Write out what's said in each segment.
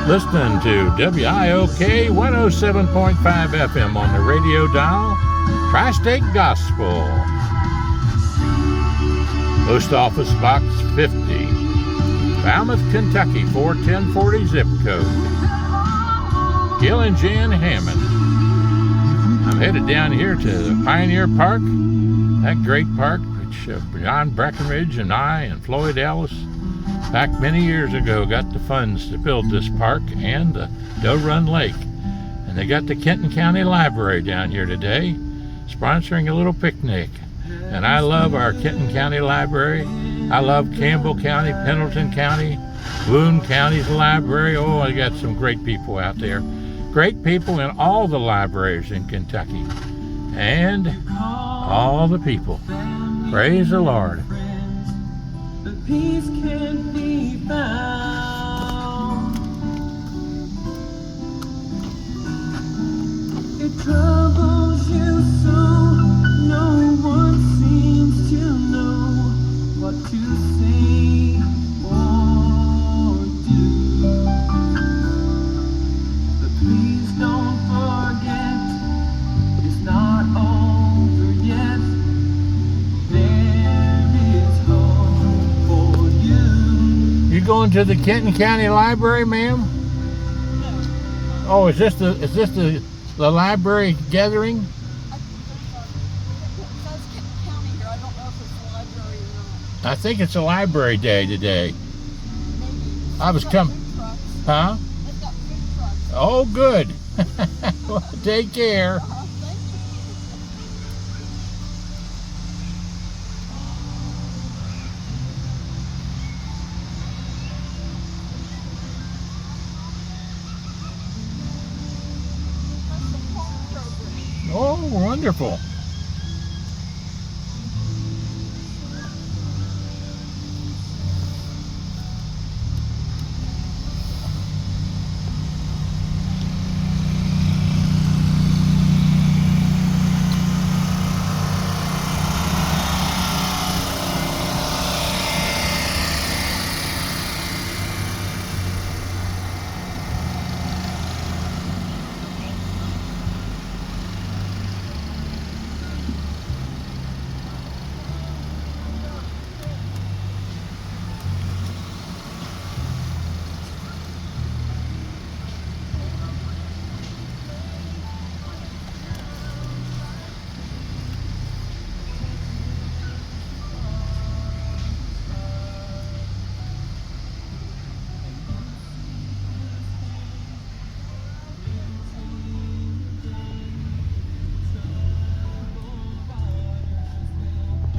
Listening to WIOK 107.5 FM on the radio dial, Tri-State Gospel. Post Office Box 50, Falmouth, Kentucky 41040 zip code. Gil and Jan Hammond. I'm headed down here to the Pioneer Park, that great park which John Breckenridge and I and Floyd Ellis back many years ago got the funds to build this park and the Doe Run Lake. And they got the Kenton County Library down here today, sponsoring a little picnic. And I love our Kenton County Library. I love Campbell County, Pendleton County, Boone County's library. Oh, I got some great people out there. Great people in all the libraries in Kentucky. And all the people. Praise the Lord. Peace can be found. It troubles you so, no one seems to know what to say or do. But please don't forget, it's not over yet. You going to the Kenton County Library, ma'am? No. Oh, is this the library gathering? It says Kenton County here. I don't know if it's a library or not. I think it's a library day today. Maybe. I was coming. Huh? It's got food trucks. Oh, good. Well, take care. Thank you. Oh, wonderful.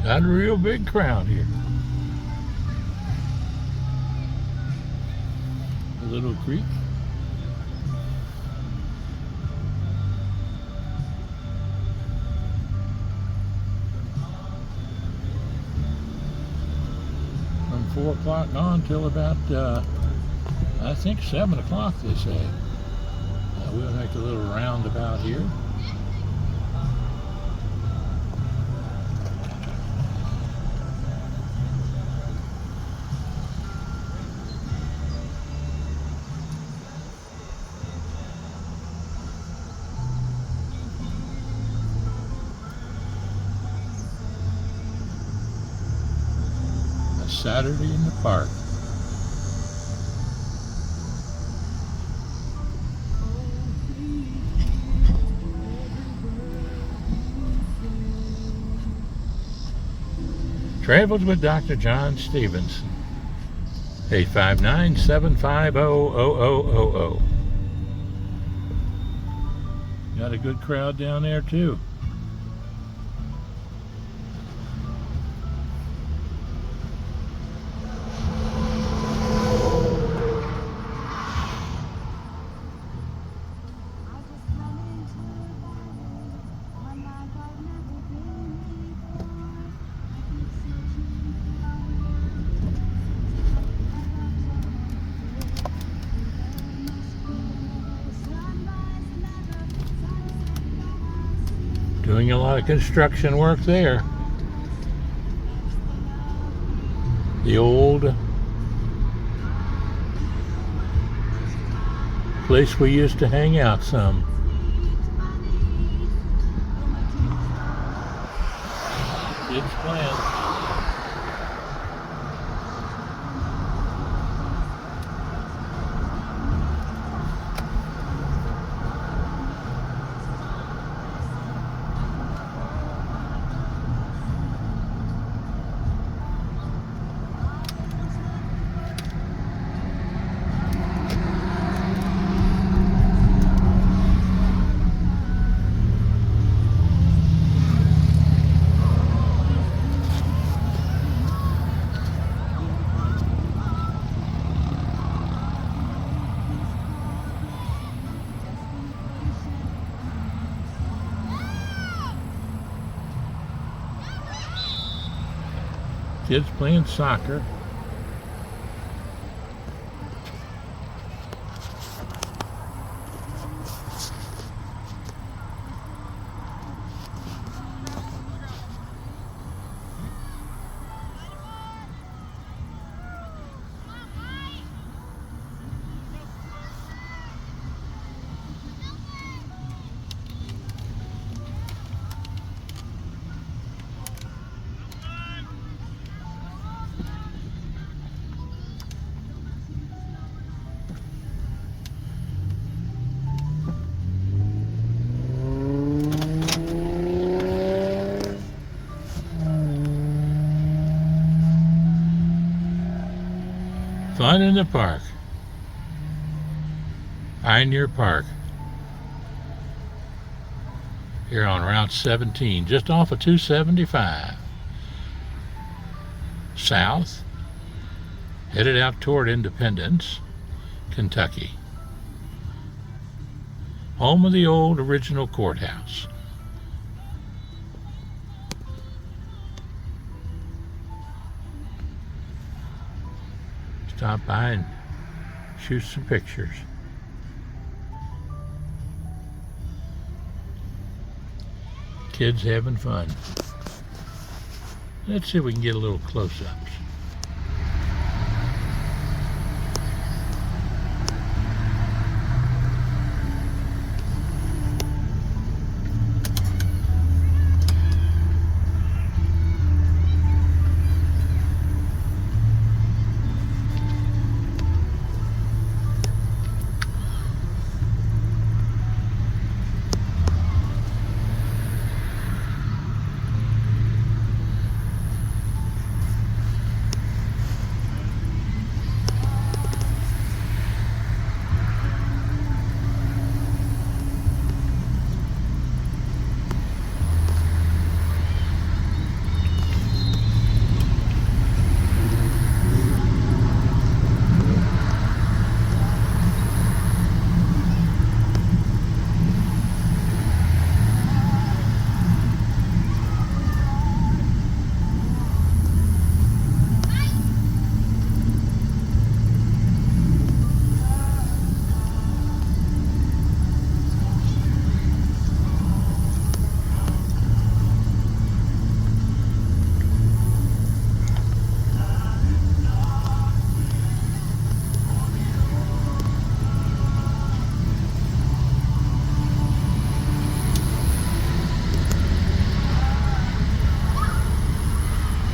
Got a real big crowd here. A little creek. From 4 o'clock on till about, I think 7 o'clock they say. We'll make a little roundabout here. Saturday in the park. Travels with Dr. John Stephenson. 859-750-0000. Got a good crowd down there too. Doing a lot of construction work there. The old Place we used to hang out some. Kids playing. Kids playing soccer. Fun in the park. Pioneer Park. Here on Route 17, just off of 275. South, headed out toward Independence, Kentucky. Home of the old original courthouse. Stop by and shoot some pictures. Kids having fun. Let's see if we can get a little close-ups.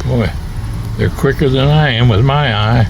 Boy, they're quicker than I am with my eye.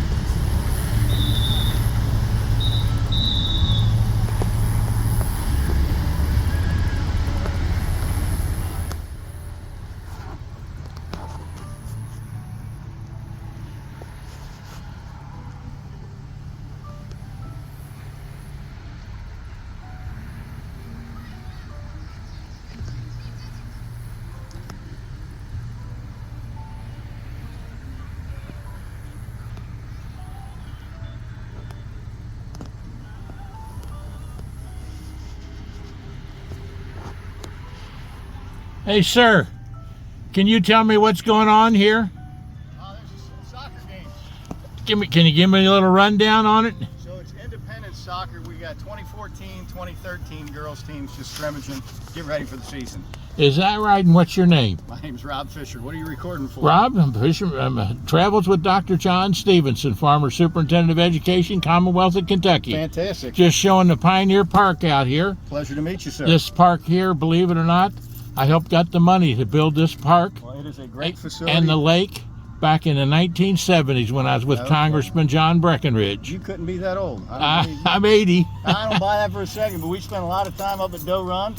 Hey, sir, can you tell me what's going on here? There's a soccer game. Can you give me a little rundown on it? So it's Independence soccer. We got 2014, 2013 girls teams just scrimmaging, getting ready for the season. Is that right? And what's your name? My name's Rob Fisher. What are you recording for? Rob, travels with Dr. John Stephenson, former superintendent of education, Commonwealth of Kentucky. Fantastic. Just showing the Pioneer Park out here. Pleasure to meet you, sir. This park here, believe it or not, I helped got the money to build this park. Well, it is a great facility. And the lake back in the 1970s when I was with Congressman John Breckinridge. You couldn't be that old. I'm 80. I don't buy that for a second, but we spent a lot of time up at Doe Run.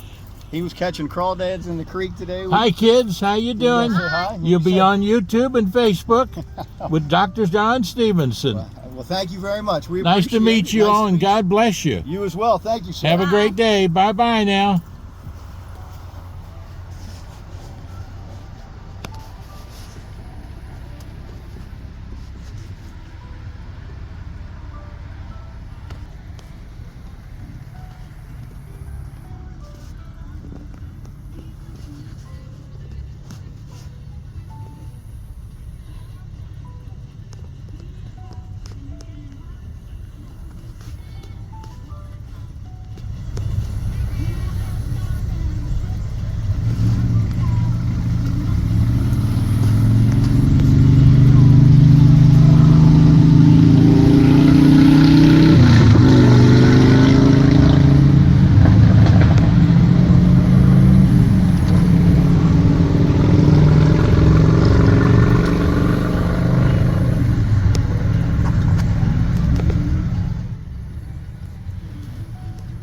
He was catching crawdads in the creek today. Hi, kids. How you doing? Hi. You'll be on YouTube and Facebook with Dr. John Stephenson. Well, thank you very much. Nice to meet you all, and God bless you. You as well. Thank you, sir. Have a great day. Bye-bye now.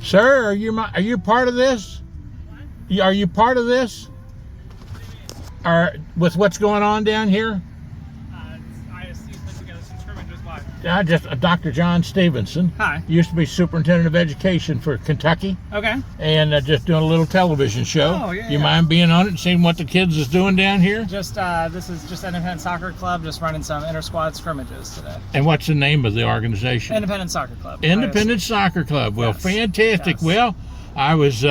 Sir, are you part of this? Are you part of this? With what's going on down here? I put together some scrimmages. Why? Just Dr. John Stephenson. Hi. Used to be superintendent of education for Kentucky. Okay. And just doing a little television show. Oh, yeah. You mind being on it and seeing what the kids is doing down here? Just this is just Independent Soccer Club, just running some inter-squad scrimmages today. And what's the name of the organization? Independent Soccer Club. Independent Soccer Club. Well, Yes. fantastic. Yes. Well, I was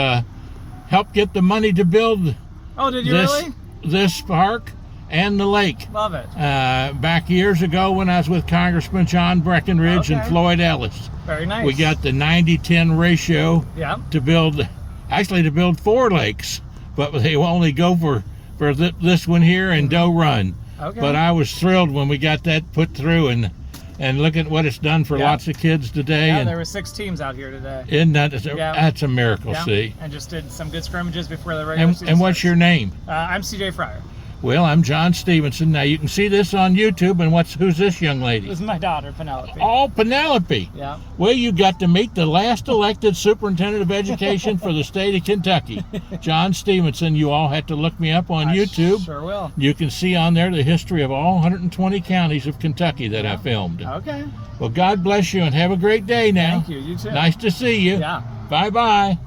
helped get the money to build Oh, did you really? this park and the lake. Love it. Back years ago when I was with Congressman John Breckinridge and Okay. Floyd Ellis. Very nice. We got the 90-10 ratio Yeah. to build 4 lakes, but they will only go for this one here and Doe Run. Okay. But I was thrilled when we got that put through, and look at what it's done for Yeah. lots of kids today. Yeah, and there were 6 teams out here today. isn't that, Yeah. that's a miracle, Yeah. see. And just did some good scrimmages before the regular season. And what's your name? I'm CJ Fryer. Well, I'm John Stephenson. Now you can see this on YouTube. And who's this young lady? This is my daughter, Penelope. Oh, Penelope. Yeah. Well, you got to meet the last elected superintendent of education for the state of Kentucky, John Stephenson. You all have to look me up on YouTube. Sure will. You can see on there the history of all 120 counties of Kentucky that I filmed. Okay. Well, God bless you and have a great day now. Thank you. You too. Nice to see you. Yeah. Bye-bye.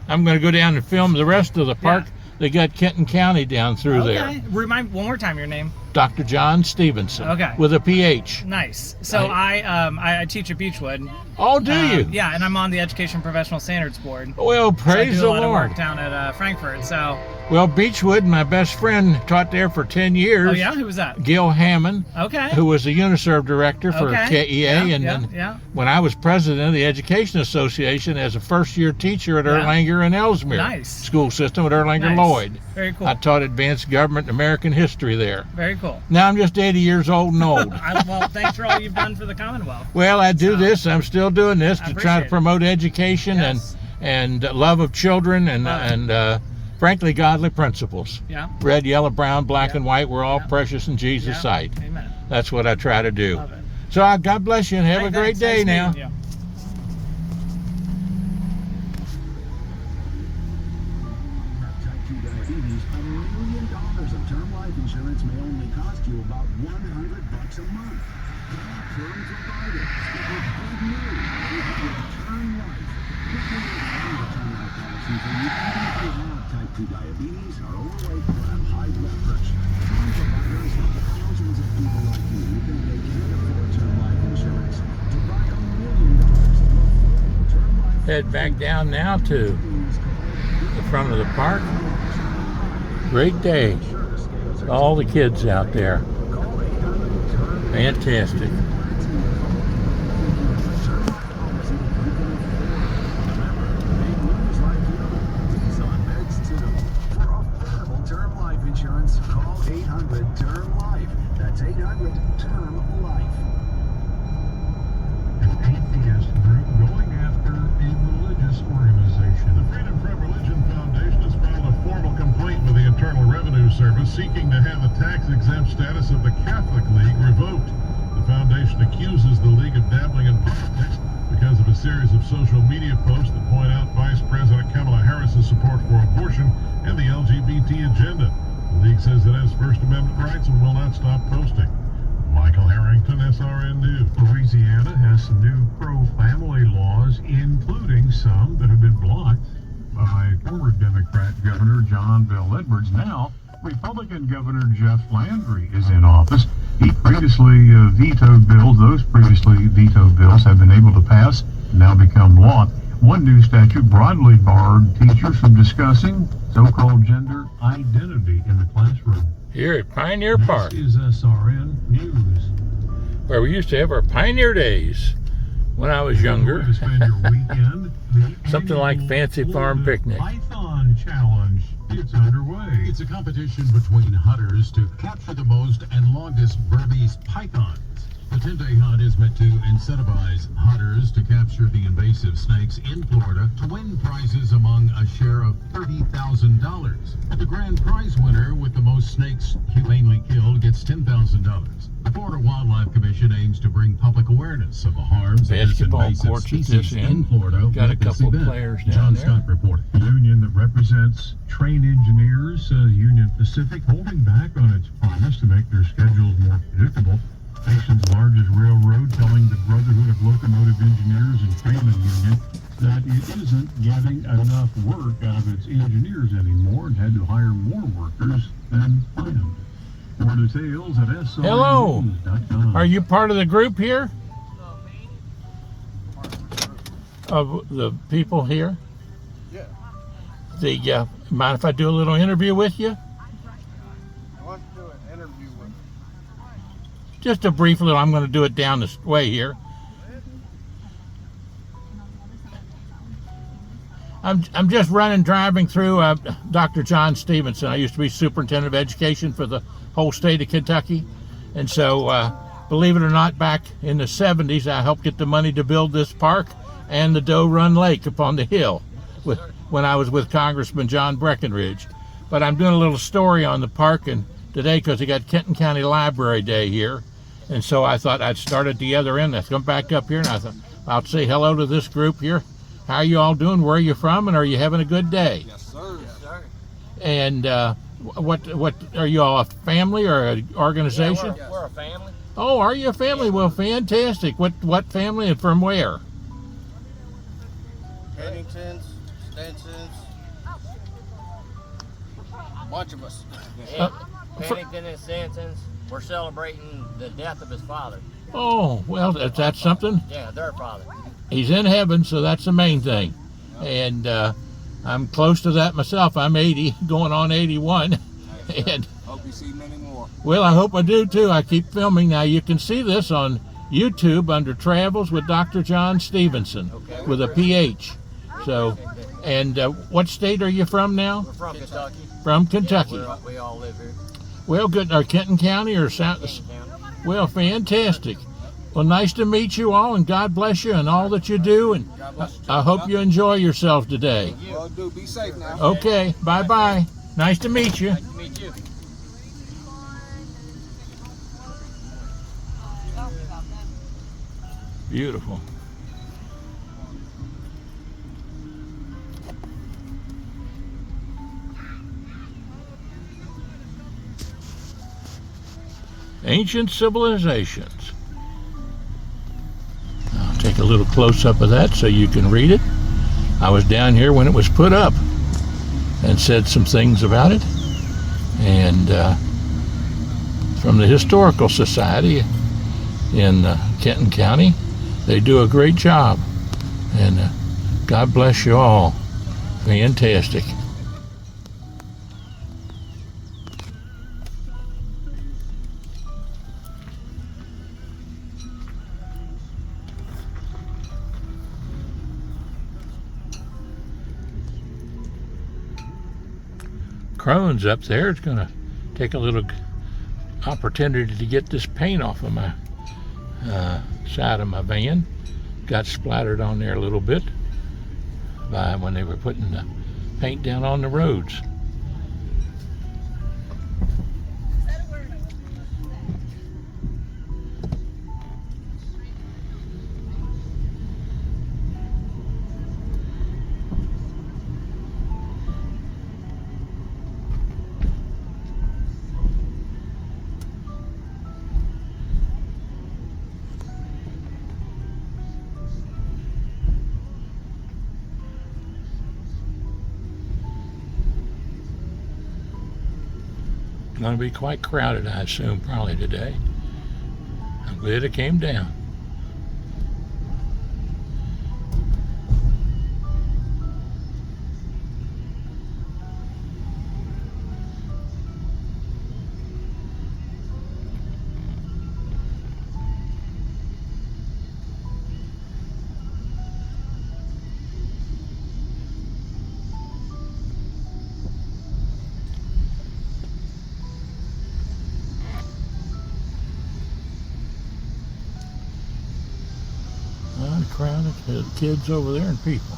I'm going to go down and film the rest of the park. They got Kenton County down through there. Okay. Remind one more time your name. Dr. John Stephenson. Okay. With a PH. Nice. So I teach at Beechwood. Oh, do you? Yeah, and I'm on the Education Professional Standards Board. Well, praise so I do the a lot Lord. of work down at Frankfurt. So. Well, Beechwood, my best friend taught there for 10 years. Oh yeah, who was that? Gil Hammond, Okay. who was the Uniserv director for Okay. KEA. Yeah, and yeah, then yeah. when I was president of the Education Association as a first-year teacher at Yeah. Erlanger and Ellesmere Nice. School System at Erlanger Nice. Lloyd. Very cool. I taught advanced government and American history there. Very cool. Now I'm just 80 years old and old. Well, thanks for all you've done for the Commonwealth. Well, I do So, this. I'm still doing this I to try to appreciate it. promote education Yes. and love of children and frankly godly principles. Yeah. Red, yellow, brown, black, Yeah. and white. We're all Yeah. precious in Jesus' Yeah. sight. Amen. That's what I try to do. Love it. So God bless you and have Hey, a great thanks. day Nice now. meeting you. Type 2 diabetes, $1 million of term life insurance may only cost you about $100 a month. Term providers with good news. Term life. Pick your term life policy for you even if you have type 2 diabetes, are overweight, or have high blood pressure. Term providers help thousands of people like you that they can't afford term life insurance to buy $1 million of affordable term life. Head back down now to the front of the park. Great day. All the kids out there. Fantastic. Service seeking to have the tax-exempt status of the Catholic League revoked. The foundation accuses the League of dabbling in politics because of a series of social media posts that point out Vice President Kamala Harris's support for abortion and the LGBT agenda. The League says it has First Amendment rights and will not stop posting. Michael Harrington, SRN News. Louisiana has some new pro-family laws, including some that have been blocked by former Democrat Governor John Bel Edwards. Now, Republican Governor Jeff Landry is in office. He previously vetoed bills. Those previously vetoed bills have been able to pass, now become law. One new statute broadly barred teachers from discussing so-called gender identity in the classroom. Here at Pioneer Park, This is SRN News. where we used to have our Pioneer Days when I was younger. To spend your weekend, the Something like annual Fancy Farm Florida Picnic. Python Challenge. It's underway. It's a competition between hunters to capture the most and longest Burmese pythons. The 10-day hunt is meant to incentivize hunters to capture the invasive snakes in Florida to win prizes among a share of $30,000. And the grand prize winner with the most snakes humanely killed gets $10,000. The Florida Wildlife Commission aims to bring public awareness of the harms of this Basketball invasive courts at this species in end. Florida. Got a with this couple of event. players down John there. Scott reporting. The union that represents train engineers, Union Pacific, holding back on its promise to make their schedules more predictable. Nation's largest railroad telling the Brotherhood of Locomotive Engineers and Trainmen Union that it isn't getting enough work out of its engineers anymore and had to hire more workers than planned. More details at SRNews.com. Are you part of the group here? Of the people here? Yeah. Mind if I do a little interview with you? I want to do an interview with him. Just a brief little, I'm going to do it down this way here. I'm just driving through Dr. John Stephenson. I used to be superintendent of education for the whole state of Kentucky. And so, believe it or not, back in the 70s, I helped get the money to build this park and the Doe Run Lake up on the hill when I was with Congressman John Breckinridge. But I'm doing a little story on the park and today because we got Kenton County Library Day here. And so I thought I'd start at the other end. I'd come back up here and I thought I'll say hello to this group here. How are you all doing? Where are you from? And are you having a good day? Yes, sir. Yes, sir. And what are you all, a family or an organization? Yeah, we're a family. Oh, are you a family? Well, fantastic. What family and from where? Penningtons, Stensons, a bunch of us. Pennington and Stensons, we're celebrating the death of his father. Oh, well, that's something. Yeah, their father. He's in heaven, so that's the main thing. And I'm close to that myself. I'm 80, going on 81. And Hope you see many more. well, I hope I do too. I keep filming. Now you can see this on YouTube under Travels with Dr. John Stephenson with a PH. So, and what state are you from now? We're from Kentucky. From Kentucky. Yeah, we all live here. Well, good. Or Kenton County or South? Kenton County. Well, fantastic. Well, nice to meet you all, and God bless you and all that you do. And I hope you enjoy yourself today. Well, do be safe now. Okay, bye-bye. Nice to meet you. Nice to meet you. Beautiful. Ancient civilizations. I'll take a little close-up of that so you can read it. I was down here when it was put up and said some things about it. And from the Historical Society in Kenton County, they do a great job. And God bless you all. Fantastic. Crone's up there. It's going to take a little opportunity to get this paint off of my side of my van. Got splattered on there a little bit by when they were putting the paint down on the roads. going to be quite crowded, I assume, probably today. I'm glad it came down. Crowded kids over there and people,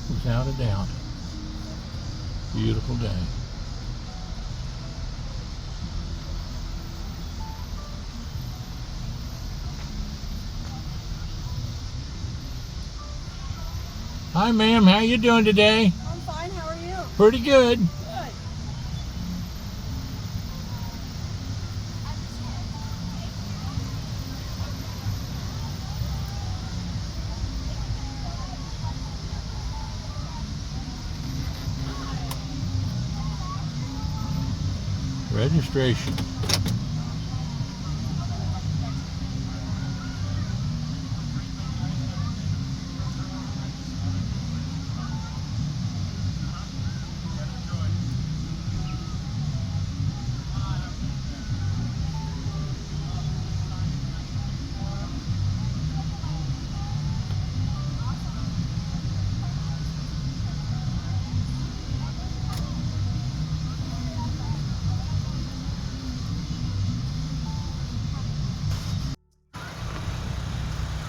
without a doubt. Beautiful day. Hi, ma'am. How you doing today? I'm fine. How are you? Pretty good. Good. Registration.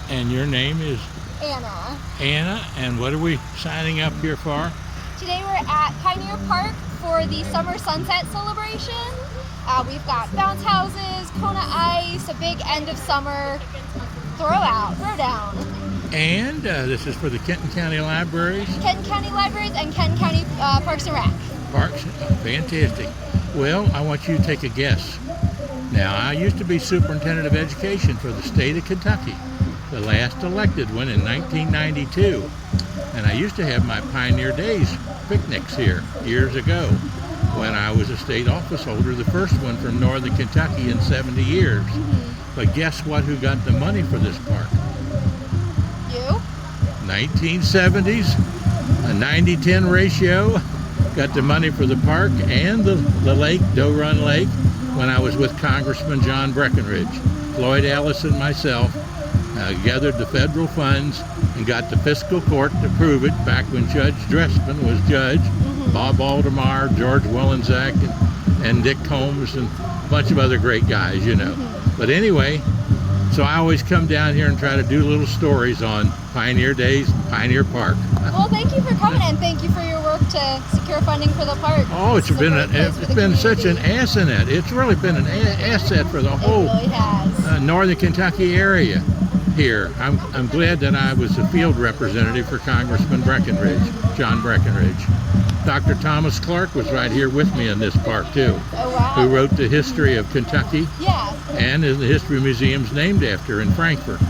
And your name is Anna. Anna, and what are we signing up here for? Today we're at Pioneer Park for the Summer Sunset Celebration. We've got bounce houses, Kona ice, a big end of summer throwdown. And this is for the Kenton County Libraries. Kenton County Libraries and Kenton County Parks and Rec. Parks, fantastic. Well, I want you to take a guess. Now, I used to be superintendent of education for the state of Kentucky, the last elected one in 1992. And I used to have my Pioneer Days picnics here years ago when I was a state office holder, the first one from northern Kentucky in 70 years. But guess what, who got the money for this park? You? 1970s, a 90-10 ratio, got the money for the park and the lake, Doe Run Lake, when I was with Congressman John Breckinridge. Floyd Ellis and myself gathered the federal funds and got the fiscal court to prove it back when Judge Dressman was judge. Bob Aldermar, George Willensack, and Dick Combs, and a bunch of other great guys, you know. But anyway, so I always come down here and try to do little stories on Pioneer Days, Pioneer Park. Well, thank you for coming and thank you for your work to secure funding for the park. Oh, it's been such an asset. It's really been an asset for the whole really has. northern Kentucky area here. I'm glad that I was a field representative for Congressman Breckinridge, John Breckinridge. Dr. Thomas Clark was right here with me in this park too, Oh, wow. who wrote the history of Kentucky Yeah. and the history museum's named after in Frankfort.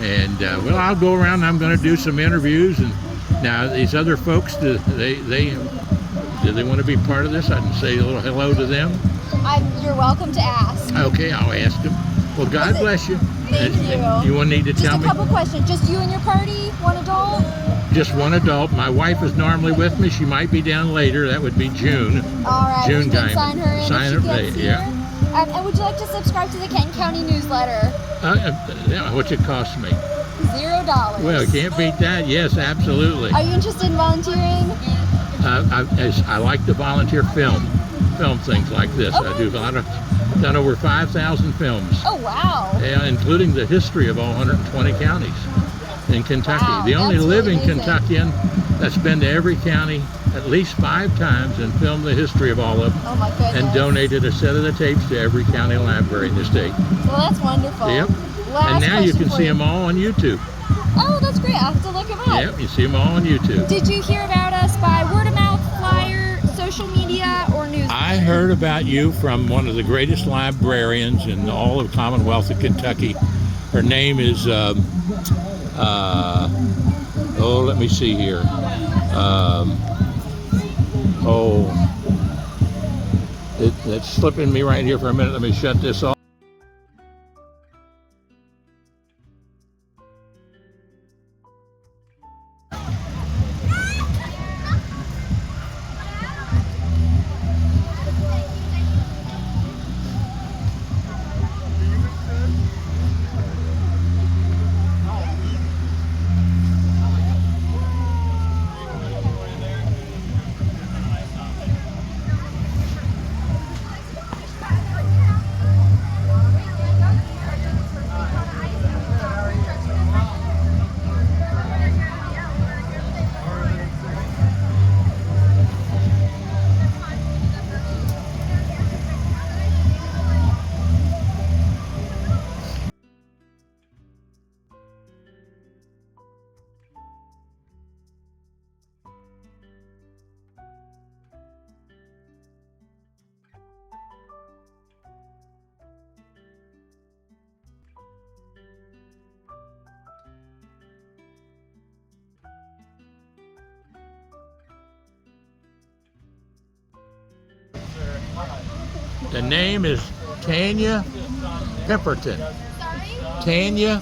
And well, I'll go around and I'm going to do some interviews. And now these other folks, do they want to be part of this? I can say a little hello to them. You're welcome to ask. Okay, I'll ask them. Well, God bless you. Thank you. You will need to Just tell a me. couple questions. Just you and your party? One adult? Just one adult. My wife is normally with me. She might be down later. That would be June. All right. June you can Geiman. sign her in Sign if she her, gets yeah. here. And would you like to subscribe to the Kenton County newsletter? What's it cost me? $0. Well, can't beat that. Yes, absolutely. Are you interested in volunteering? I like to volunteer film things like this. Okay. I do a lot of, done over 5,000 films. Oh, wow. Yeah, including the history of all 120 counties in Kentucky. Wow, The only that's living really amazing. Kentuckian that's been to every county at least 5 times and filmed the history of all of them. Oh, my goodness. And donated a set of the tapes to every county library in the state. Well, that's wonderful. Yep. Last And now you question can for see them all on YouTube. Oh, that's great. I'll have to look them up. Yep, you see them all on YouTube. Did you hear about us by word of mouth, flyer, social media, or news? I heard about you from one of the greatest librarians in all of Commonwealth of Kentucky. Her name is, let me see here. It's slipping me right here for a minute. Let me shut this off. The name is Tanya Pemberton. Sorry? Tanya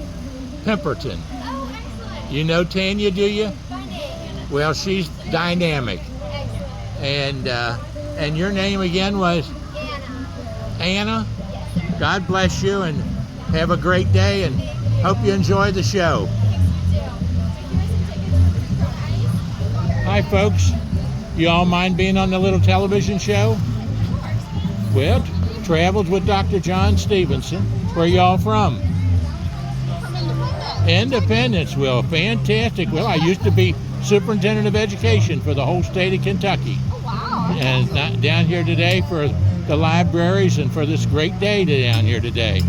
Pemberton. Oh, excellent. You know Tanya, do you? By name. Well, she's dynamic. Excellent. And your name again was Anna. Anna. Yes, sir. God bless you and have a great day and hope you enjoy the show. Thanks, you too. Here's some tickets for the Ice. Hi, folks. You all mind being on the little television show? Of course. Well, Travels with Dr. John Stevenson. Where y'all from? From Independence. Independence. Well, fantastic. Well, I used to be superintendent of education for the whole state of Kentucky. Oh, wow. And down here today for the libraries and for this great day down here today.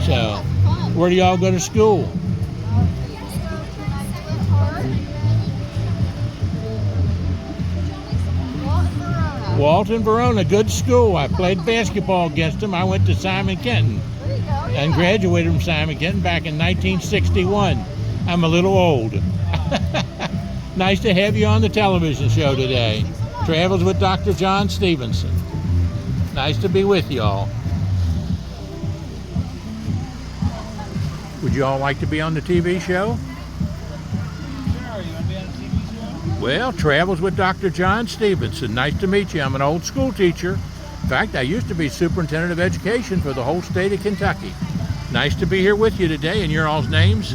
So, where do y'all go to school? Walton, Verona, good school. I played basketball against them. I went to Simon Kenton and graduated from Simon Kenton back in 1961. I'm a little old. Nice to have you on the television show today. Travels with Dr. John Stevenson. Nice to be with y'all. Would you all like to be on the TV show? Sure, you want to be on a TV show? Well, Travels with Dr. John Stevenson. Nice to meet you. I'm an old school teacher. In fact, I used to be superintendent of education for the whole state of Kentucky. Nice to be here with you today. And your all's names?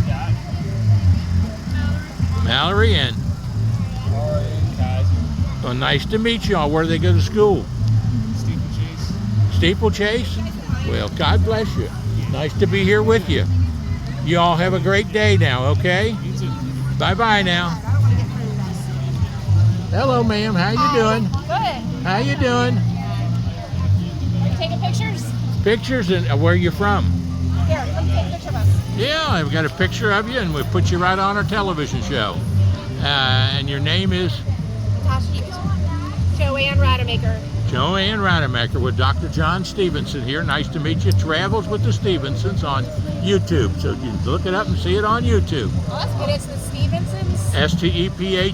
Scott. Mallory and Kaiser. well, nice to meet you all. Where do they go to school? Steeplechase. Steeplechase? Well, God bless you. Nice to be here with you. You all have a great day now, okay? You too. Bye-bye now. Hello, ma'am. How you doing? Good. How you doing? Are you taking pictures? Pictures and where you from? Here, come take a picture of us. Yeah, I've got a picture of you, and we put you right on our television show. And your name is Natasha Hughes. Joanne Rademacher. Joanne Rademacher with Dr. John Stevenson here. Nice to meet you. Travels with the Stevensons on YouTube. So you can look it up and see it on YouTube. Oh, that's good. It's the Stevensons. Stephenson.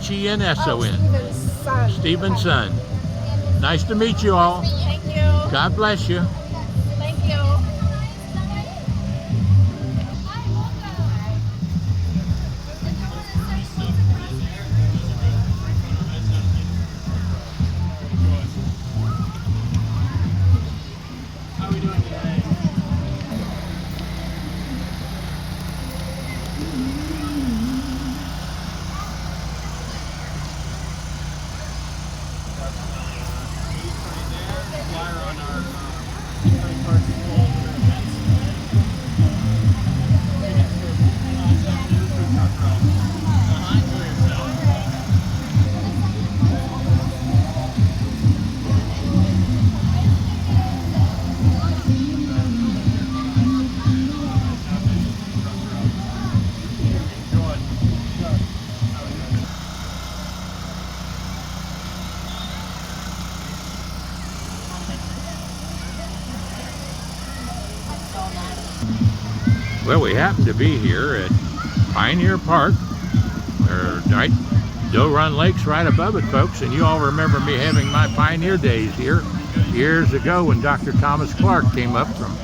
Stevenson. Stevenson. Nice to meet you all. Thank you. God bless you. Thank you. How are we doing today? Flyer on our card school events. Well, we happen to be here at Pioneer Park, or right Doe Run Lake's right above it, folks, and you all remember me having my pioneer days here years ago when Dr. Thomas Clark came up from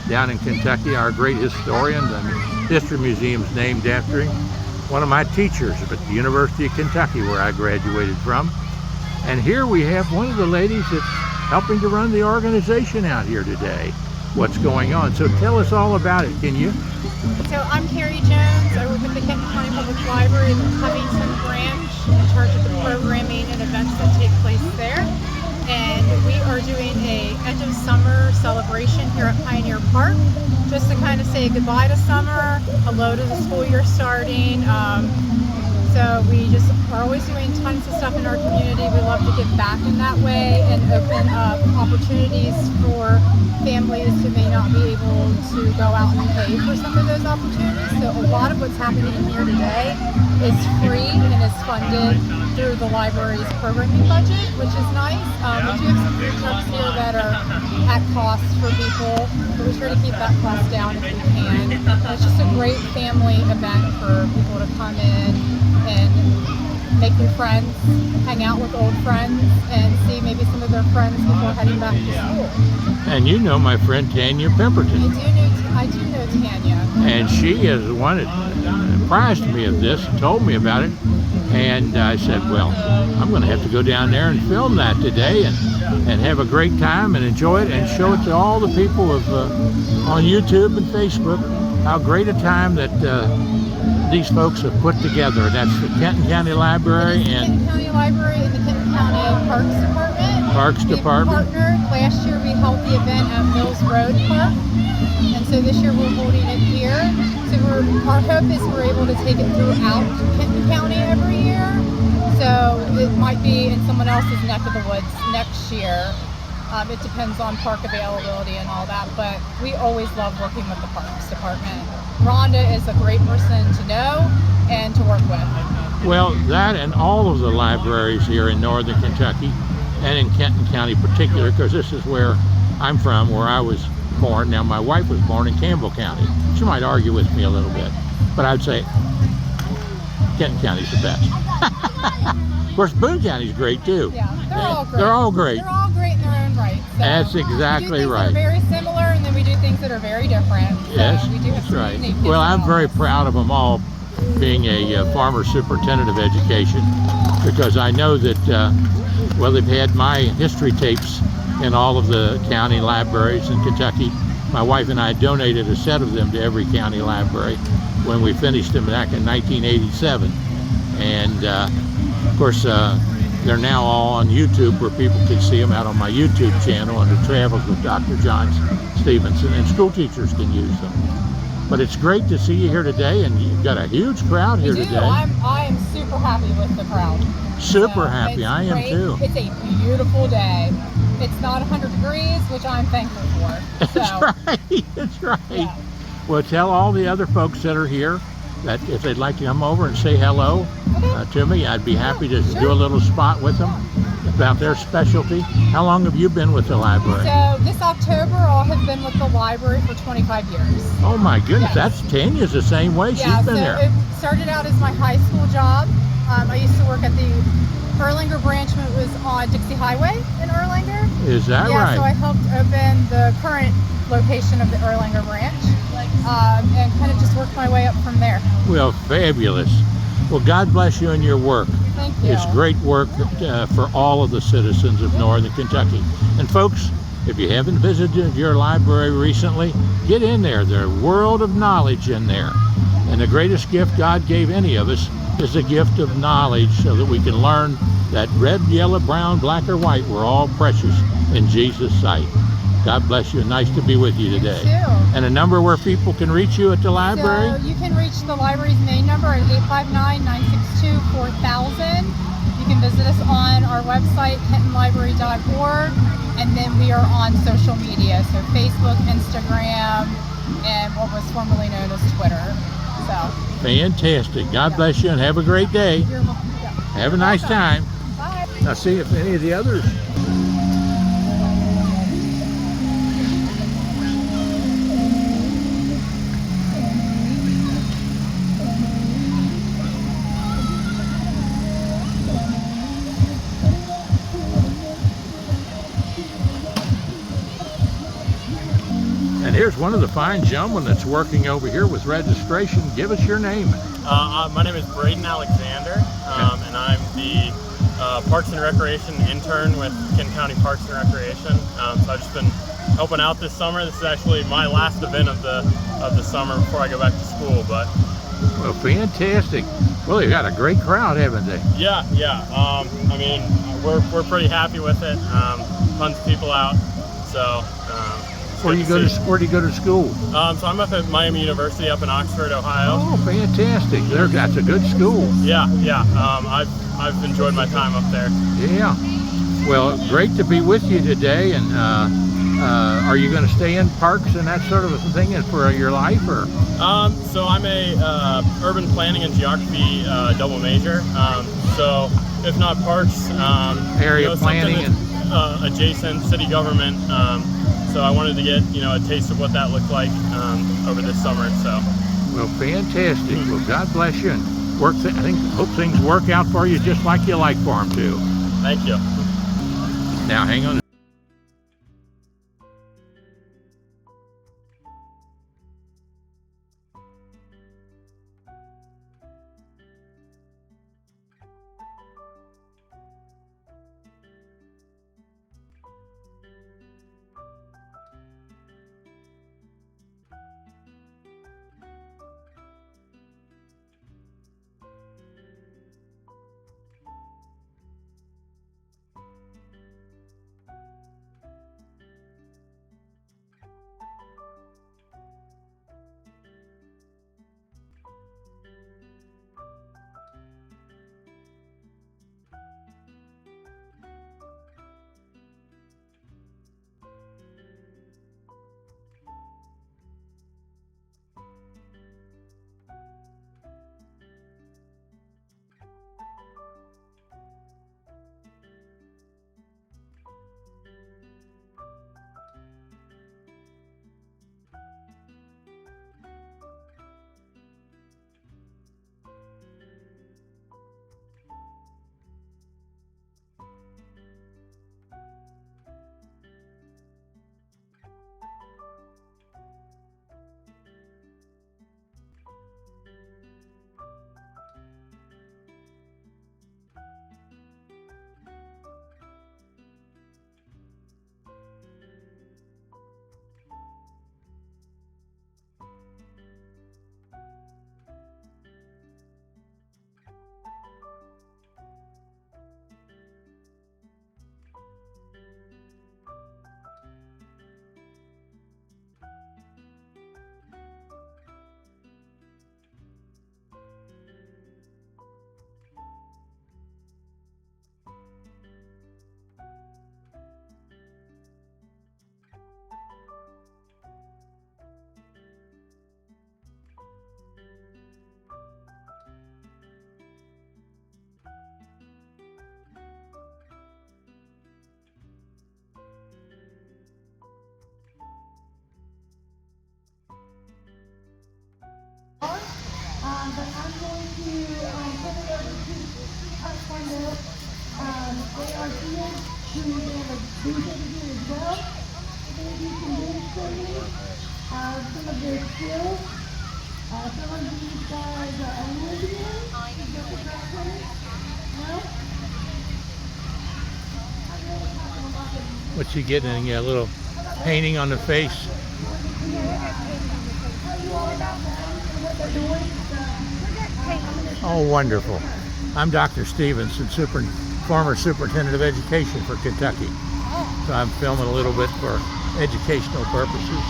down in Kentucky, our great historian. The History Museum's named after him. One of my teachers at the University of Kentucky, where I graduated from. And here we have one of the ladies that's helping to run the organization out here today. What's going on? So tell us all about it, can you? So I'm Carrie Jones. I work with the Kenton County Public Library, the Covington branch, in charge of the programming and events that take place there. And we are doing a end of summer celebration here at Pioneer Park, just to kind of say goodbye to summer, hello to the school year starting. So we just are always doing tons of stuff in our community. We love to give back in that way and open up opportunities for families who may not be able to go out and pay for some of those opportunities. So a lot of what's happening here today is free and is funded through the library's programming budget, which is nice. We do have some food trucks here that are at cost for people, but we try to keep that cost down if we can. It's just a great family event for people to come in and make new friends, hang out with old friends, and see maybe some of their friends before heading back to school. And you know my friend Tanya Pemberton. I do know Tanya. And she is the one that apprised me of this, told me about it. And I said, well, I'm going to have to go down there and film that today and have a great time and enjoy it and show it to all the people on YouTube and Facebook how great a time that these folks have put together. That's the Kenton County Library and Kenton County Library and the Kenton County Parks Department. Parks Department. We partnered. Last year we held the event at Mills Road Park, and so this year we're holding it here. So our hope is we're able to take it throughout Kenton County every year. So it might be in someone else's neck of the woods next year. It depends on park availability and all that, but we always love working with the Parks Department. Rhonda is a great person to know and to work with. Well, that and all of the libraries here in northern Kentucky and in Kenton County in particular, because this is where I'm from, where I was born. Now, my wife was born in Campbell County. She might argue with me a little bit, but I'd say Kenton County's the best. Of course, Boone County's great too. Yeah, they're all great. They're all great. They're all great in their own right. So That's exactly we do things right. that are very similar, and then we do things that are very different. So Yes, we do have that's some right. uniqueness Well, I'm in all very of us. proud of them all being a former superintendent of education, because I know that, well, they've had my history tapes in all of the county libraries in Kentucky. My wife and I donated a set of them to every county library when we finished them back in 1987. And, of course, they're now all on YouTube where people can see them out on my YouTube channel under Travels with Dr. Geiman-Stephenson, and school teachers can use them. But it's great to see you here today, and you've got a huge crowd here We do. today. I am super happy with the crowd. Super So happy, it's I am great. too. It's a beautiful day. It's not 100 degrees, which I'm thankful for. So, That's right, that's right. yeah. Well, tell all the other folks that are here that if they'd like to come over and say hello to me, I'd be happy to do a little spot with them about their specialty. How long have you been with the library? So this October, I'll have been with the library for 25 years. Oh my goodness, Yes. that's Tanya's the same way. Yeah, She's been so there. it started out as my high school job. I used to work at the Erlanger branch when it was on Dixie Highway in Erlanger. Is that Yeah, right? so I helped open the current location of the Erlanger branch, and kind of just worked my way up from there. Well, fabulous. Well, God bless you and your work. Thank you. It's great work for all of the citizens of northern Kentucky. And folks, if you haven't visited your library recently, get in there. There's a world of knowledge in there. And the greatest gift God gave any of us is the gift of knowledge, so that we can learn that red, yellow, brown, black, or white, we're all precious in Jesus' sight. God bless you, and nice to be with you today. You too. And a number where people can reach you at the library? So you can reach the library's main number at 859-962-4000. You can visit us on our website, kentonlibrary.org, and then we are on social media, so Facebook, Instagram, and what was formerly known as Twitter. So Fantastic. God bless you, and have a great day. you're welcome. Have a nice time. Bye. Now see if any of the others. here's one of the fine gentlemen that's working over here with registration. Give us your name. My name is Braden Alexander, and I'm the Parks and Recreation intern with Kenton County Parks and Recreation. So I've just been helping out this summer. This is actually my last event of the summer before I go back to school. But well, fantastic. Well, they've got a great crowd, haven't they? yeah. I mean, we're pretty happy with it. Tons of people out. So. Where do you go to school? So I'm up at Miami University up in Oxford, Ohio. Oh, fantastic! That's a good school. Yeah. I've enjoyed my time up there. Yeah. Well, great to be with you today. And are you going to stay in parks and that sort of a thing for your life, or? So I'm a urban planning and geography double major. So if not parks, area planning and adjacent city government. So I wanted to get a taste of what that looked like over this summer. So. Well, fantastic. Well, God bless you, and hope things work out for you just like you like for them to. Thank you. Now, hang on. But I'm going to turn it over to Taekwondo. They are here to they have a booth over here as well. They're going to do some demonstrating some of their skills. Some of these guys are Olympians. Is that the correct term? No? What's he getting? A little painting on the face. Oh, wonderful. I'm Dr. Stephenson, former superintendent of education for Kentucky. So I'm filming a little bit for educational purposes.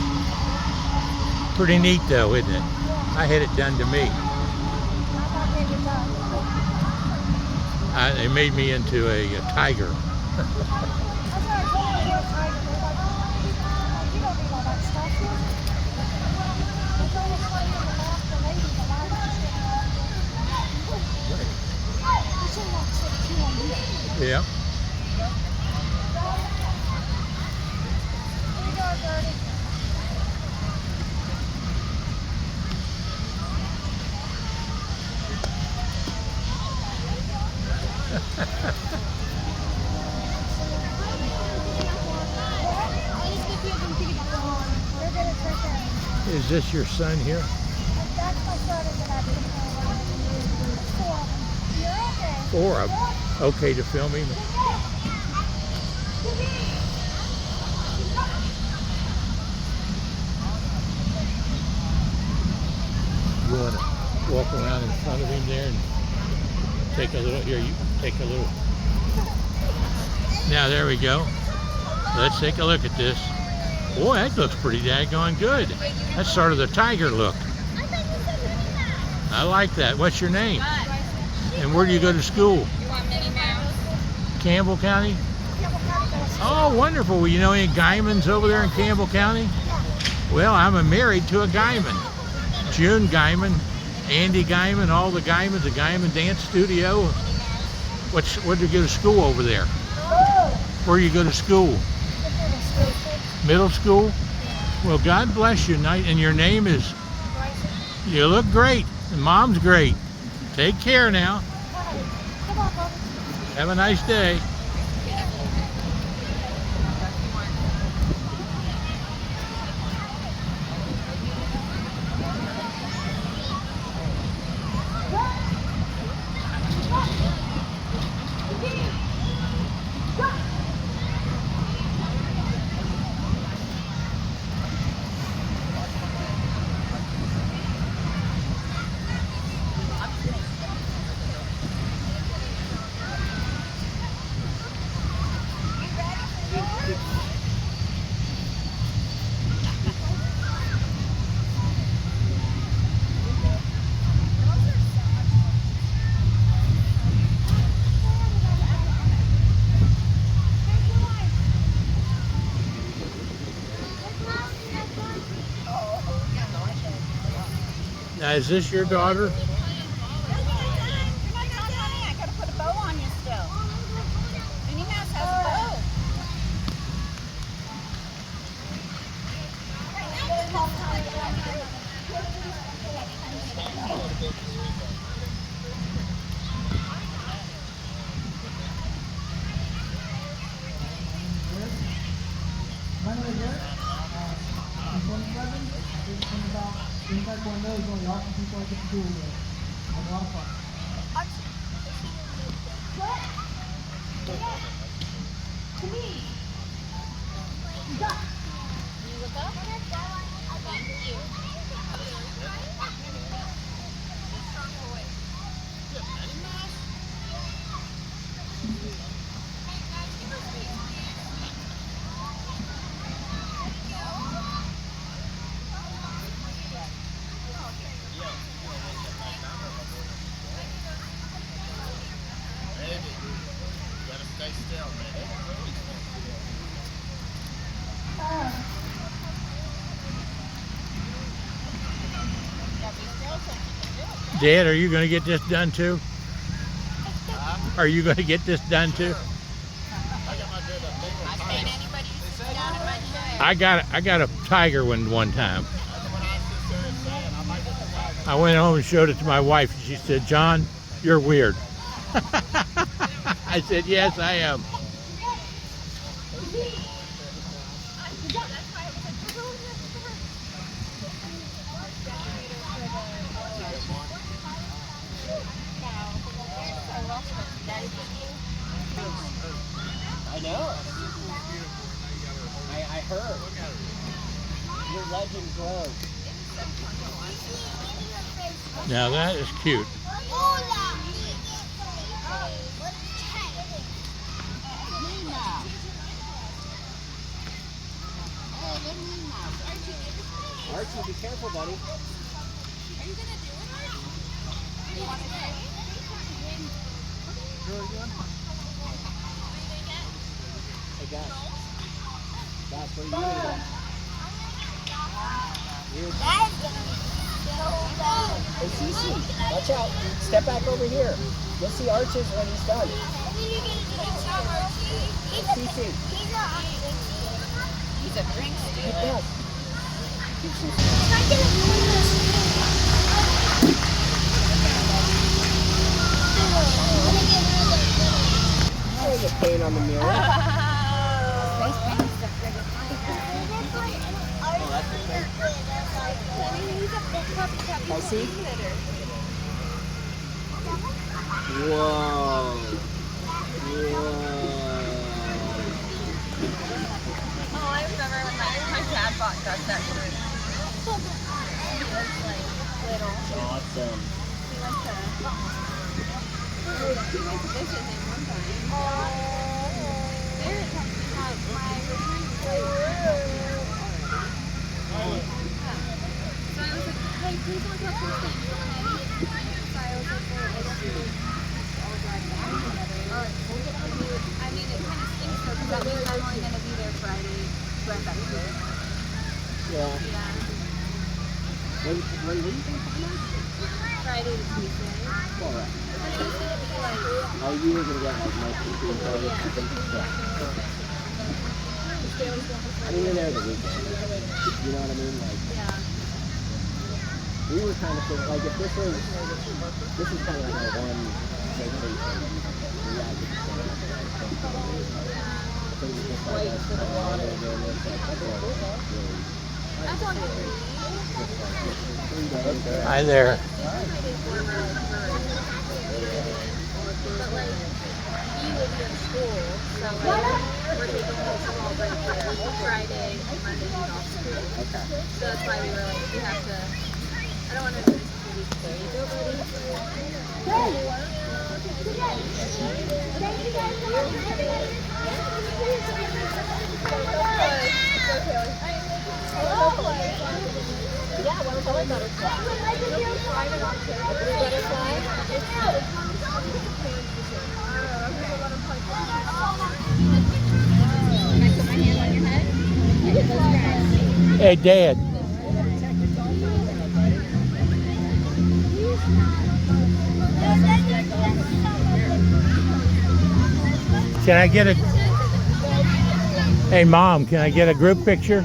Pretty neat though, isn't it? I had it done to me. They made me into a tiger. Yeah. They're gonna check this your son here? That's my son that I've been playing. You're okay. 4 of them. Okay to film him. You want to walk around in front of him there and take a little, here, you take a little. Now there we go. Let's take a look at this. Boy, that looks pretty daggone good. That's sort of the tiger look. I like that. What's your name? And where do you go to school? You want Minnie Mouse? Campbell County? Oh, wonderful. Well, you know any Geimans over there in Campbell County? Well, I'm married to a Geiman. June Geiman, Andy Geiman, all the Geimans, the Geiman Dance Studio. Where do you go to school over there? Where do you go to school? Middle school? Well, God bless you. And your name is? You look great. And Mom's great. Take care now. Have a nice day. Now, is this your daughter? I gotta put a bow on you still. Minnie Mouse has a bow. My name is Eric. I'm 27. It's about things like one of those, only awesome people I get to do with. Have a lot of fun. Come here. You look up? Thank you. Dad, are you going to get this done too? Are you going to get this done too? I got a tiger one time. I went home and showed it to my wife, and she said, "John, you're weird." I said, "Yes, I am." I know. I heard. Your legend grows. Now that is cute. Archie, be careful, buddy. Are you gonna do it? You want to do it? Hey, guys. Guys, where are you gonna go? Hey, Cece, watch out. Step back over here. You'll see Arches when he's done. Cece. He's a drink stealer. Yes. There's a paint on the mirror. see? Whoa. Oh, I remember when my dad bought that shirt. He was like little. Awesome. He went to visit him one time. There, my return flight. So I was like, hey, please look up these things, okay? So I was like, well, I guess we would all drive back together. I mean, it kind of stinks though, because that means I'm only going to be there Friday, drive back Tuesday. Yeah. Yeah. When were you going to find out? Friday to Tuesday. All right. And Tuesday would be like, Oh, you were going to get like my people and party. Yeah. I mean, you're there the weekend. You know what I mean? Like, yeah. we were kind of thinking, like, if this is kind of like our one vacation. We had to spend it. If it was just like us, doing this, like, that's what it was really. That's all good. Hi there. But like, he would be in school, so like, we're taking a small break here Friday and Monday he's off school. Okay. So that's why we were like, we have to, I don't want to do this until we stay. Go, yeah, what is a butterfly? A blue butterfly? Can I put my hand on your head? You get those guys. Hey, Dad. Can I get a... Hey, Mom, can I get a group picture?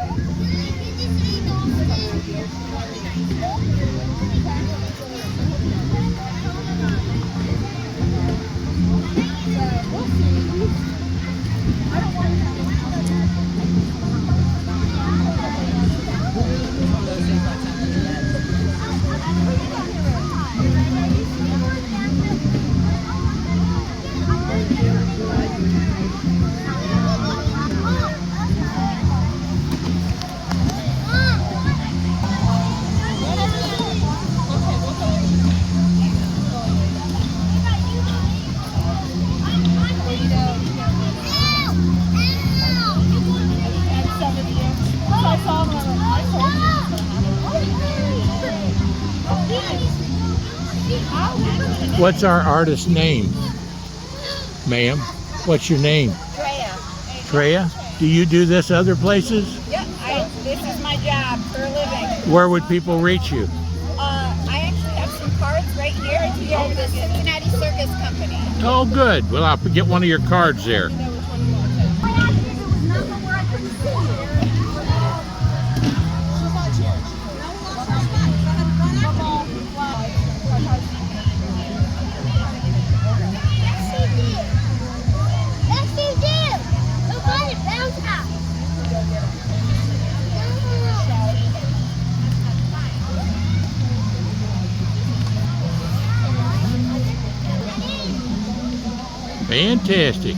What's our artist's name, ma'am? What's your name? Treya. Treya? Do you do this other places? Yep, this is my job for a living. Where would people reach you? I actually have some cards right here. It's here with the Cincinnati Circus Company. Oh, good. Well, I'll get one of your cards there. Fantastic.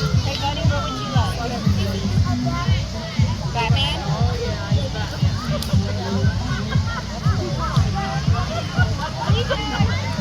Hey, buddy, what would you like? Batman? What are you doing?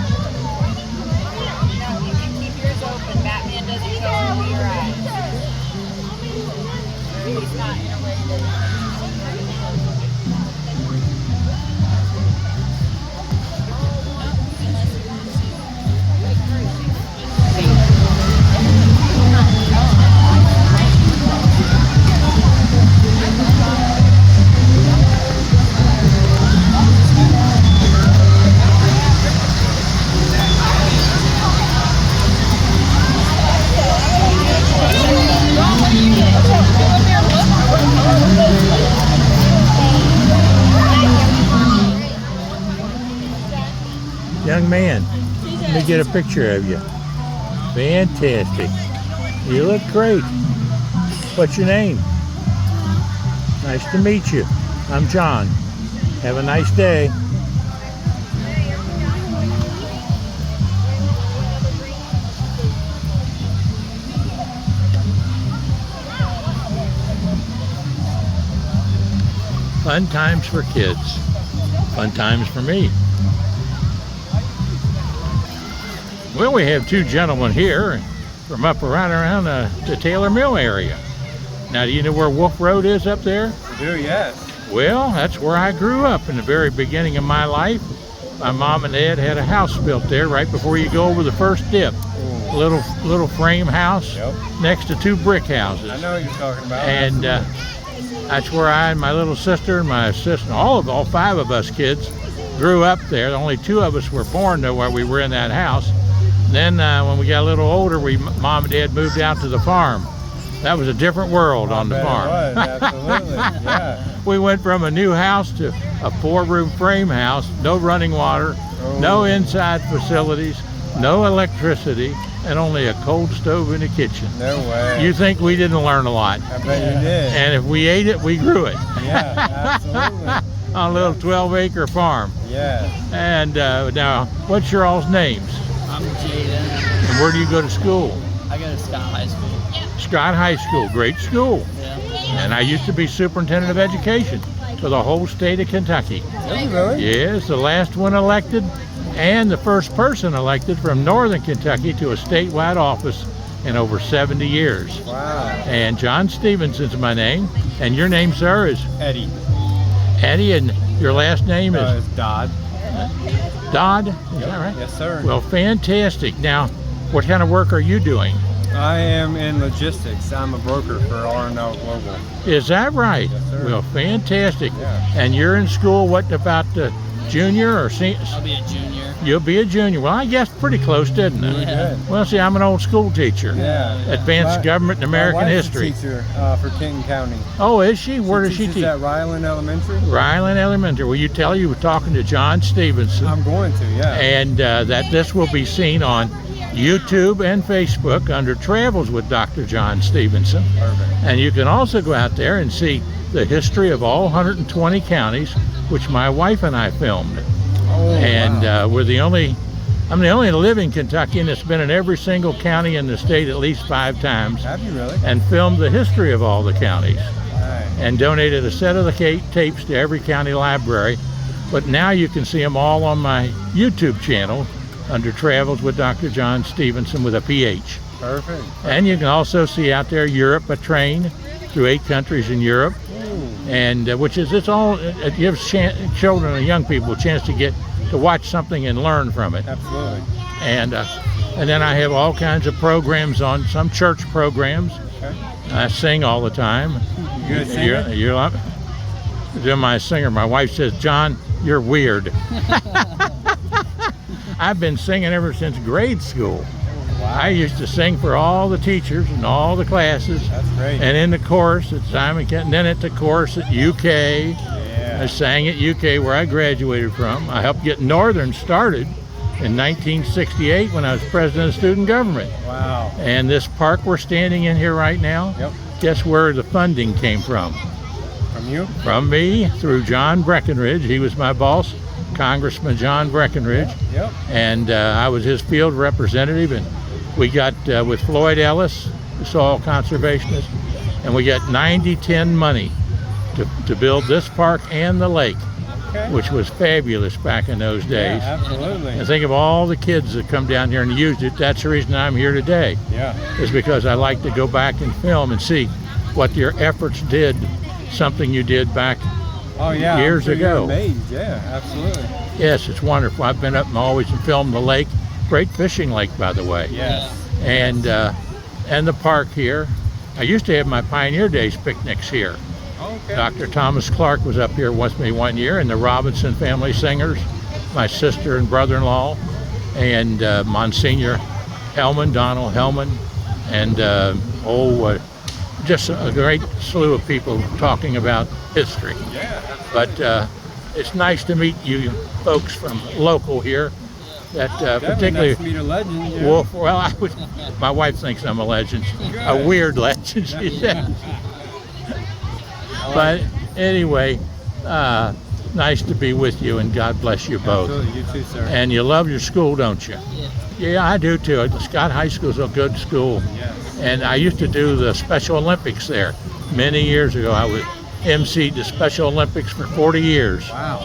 Young man, let me get a picture of you. Fantastic. You look great. What's your name? Nice to meet you. I'm John. Have a nice day. Fun times for kids. Fun times for me. Well, we have two gentlemen here from up around the Taylor Mill area. Now, do you know where Wolf Road is up there? I do, yes. Well, that's where I grew up in the very beginning of my life. My mom and dad had a house built there right before you go over the first dip. A little frame house next to two brick houses. I know what you're talking about. And that's where I and my little sister and my sister, all five of us kids, grew up there. Only two of us were born though while we were in that house. Then when we got a little older, mom and dad moved out to the farm. That was a different world on the farm. It was, absolutely, yeah. We went from a new house to a 4-room frame house, no running water, no inside facilities, no electricity, and only a cold stove in the kitchen. No way. You think we didn't learn a lot? I bet you did. And if we ate it, we grew it. Yeah, absolutely. On a little 12-acre farm. Yeah. And now, what's your all's names? I'm Jaden. And where do you go to school? I go to Scott High School. Scott High School, great school. Yeah. And I used to be superintendent of education for the whole state of Kentucky. Really? Yes, the last one elected and the first person elected from northern Kentucky to a statewide office in over 70 years. Wow. And John Stephenson's my name. And your name, sir, is? Eddie. Eddie, and your last name is? Dodd. Dodd? Is that right? Yes, sir. Well, fantastic. Now, what kind of work are you doing? I am in logistics. I'm a broker for R&L Global. Is that right? Yes, sir. Well, fantastic. Yeah. And you're in school, what, about junior or senior? I'll be a junior. You'll be a junior. Well, I guess pretty close, didn't it? Yeah. Well, see, I'm an old school teacher. Yeah. Advanced Government and American my wife's History. A teacher for Kenton County. Oh, is she? Where does she teaches teach? at Ryland Elementary. Ryland Elementary. Will you tell you were talking to John Stevenson? I'm going to, yeah. And that this will be seen on YouTube and Facebook under Travels with Dr. John Stevenson. Perfect. And you can also go out there and see the history of all 120 counties, which my wife and I filmed. Oh, And wow. I'm the only living Kentuckian that's been in every single county in the state at least 5 times. Have you really? And filmed the history of all the counties. Right. And donated a set of the tapes to every county library. But now you can see them all on my YouTube channel under Travels with Dr. John Stevenson with a PH. Perfect. And you can also see out there Europe, a train through 8 countries in Europe. And which is, it gives children and young people a chance to get to watch something and learn from it. Absolutely. And then I have all kinds of programs on, some church programs. Okay. I sing all the time. You good singer? You're my singer. My wife says, John, you're weird. I've been singing ever since grade school. Wow. I used to sing for all the teachers and all the classes. That's great. And in the chorus at Simon Kenton, then at the chorus at UK. Yeah. I sang at UK where I graduated from. I helped get Northern started in 1968 when I was president of student government. Wow. And this park we're standing in here right now, Yep. guess where the funding came from? From you? From me, through John Breckenridge. He was my boss, Congressman John Breckenridge. Yep. And I was his field representative, and we got with Floyd Ellis, the soil conservationist, and we got 90-10 money to build this park and the lake, Okay. which was fabulous back in those days. Yeah, absolutely. And think of all the kids that come down here and used it. That's the reason I'm here today, Yeah. is because I like to go back and film and see what your efforts did, something you did back Oh yeah. years I'm sure you're ago. amazed. Yeah, absolutely. Yes, it's wonderful. I've been up and always filmed the lake. Great fishing lake, by the way. Yes. And the park here. I used to have my Pioneer Days picnics here. Okay. Dr. Thomas Clark was up here with me one year, and the Robinson family singers, my sister and brother-in-law, and Monsignor Hellman, Donald Hellman, and just a great slew of people talking about history. Yeah. But it's nice to meet you folks from local here. that Definitely particularly. nice to meet a legend. Yeah. Well, I would. My wife thinks I'm a legend, a weird legend, she said. But anyway, nice to be with you, and God bless you both. Absolutely, you too, sir. And you love your school, don't you? Yeah. Yeah, I do too. Scott High School is a good school. Yes. And I used to do the Special Olympics there many years ago. I was emceed the Special Olympics for 40 years. Wow.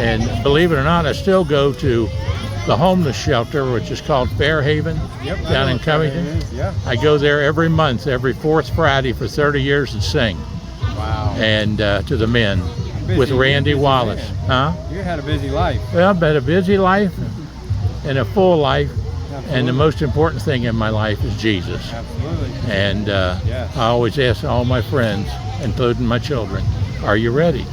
And believe it or not, I still go to the homeless shelter, which is called Fairhaven, Yep, I down know in what Fairhaven Covington. is, yeah. I go there every month, every fourth Friday for 30 years and sing. Wow. And to the men Busy, with Randy busy Wallace. man. Huh? You had a busy life. Well, I've had a busy life and a full life. Absolutely. And the most important thing in my life is Jesus. Absolutely. And Yes. I always ask all my friends, including my children, are you ready?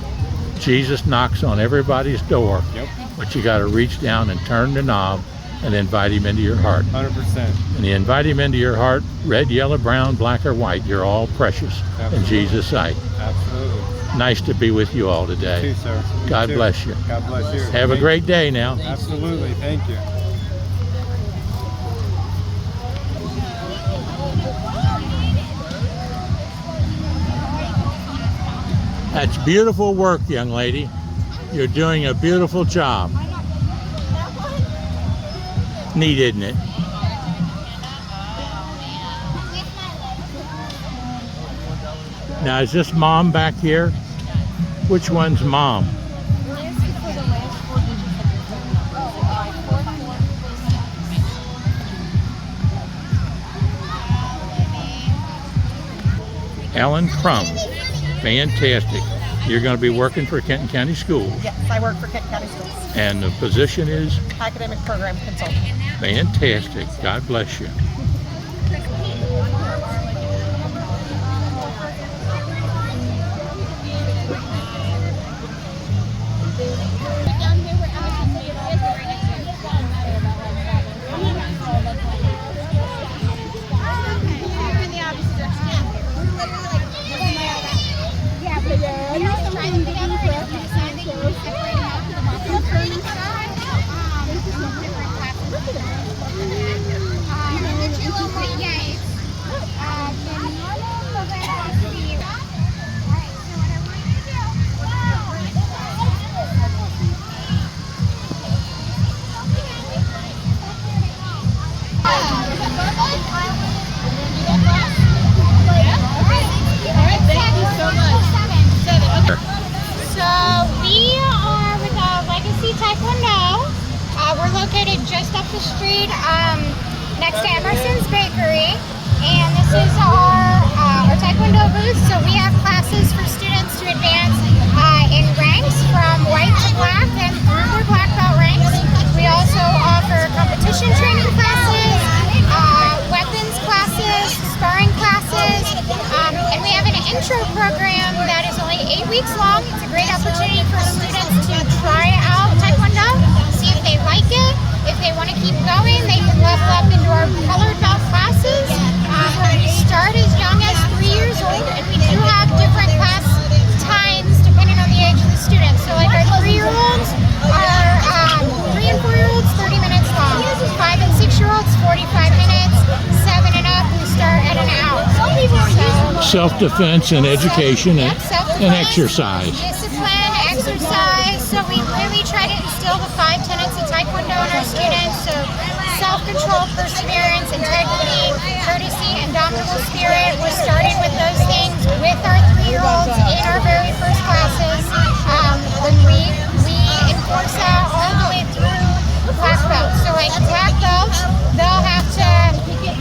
Jesus knocks on everybody's door, Yep. but you got to reach down and turn the knob and invite him into your heart. 100%. And you invite him into your heart, red, yellow, brown, black, or white, you're all precious in Absolutely. Jesus' sight. Absolutely. Nice to be with you all You today. too, sir. You God too. bless you. God bless you. Have a Thank great day now. you. Absolutely. Thank you. That's beautiful work, young lady. You're doing a beautiful job. Neat, isn't it? Now, is this mom back here? Which one's mom? Ellen Crum. Fantastic. You're going to be working for Kenton County Schools. Yes, I work for Kenton County Schools. And the position is Academic Program Consultant. fantastic. God bless you. So we are with Legacy Taekwondo. We're located just up the street next to Emerson's Bakery. And this is our Taekwondo booth. So we have classes for students to advance in ranks from white to black and through their black belt ranks. We also offer competition training classes, weapons classes, sparring classes, and we have an intro program that is only 8 weeks long. It's a great opportunity for students to try out Taekwondo, see if they like it. If they want to keep going, they can level up into our colored belt classes. We start as young as 3 years old, and we do have different class times depending on the age of the student. So like our 3-year-olds are 3 and 4-year-olds, 30 minutes long. 5 and 6-year-olds, 45 minutes. 7 and up, we start at an hour. So, Self-defense and education and self-defense, exercise. discipline, exercise. So we really try to instill the 5 tenets of Taekwondo in our students. So self-control, perseverance, integrity, courtesy, indomitable spirit. We're starting with those things with our 3-year-olds in our very first classes. Then we enforce that all the way through black belts. So like black belts, they'll have to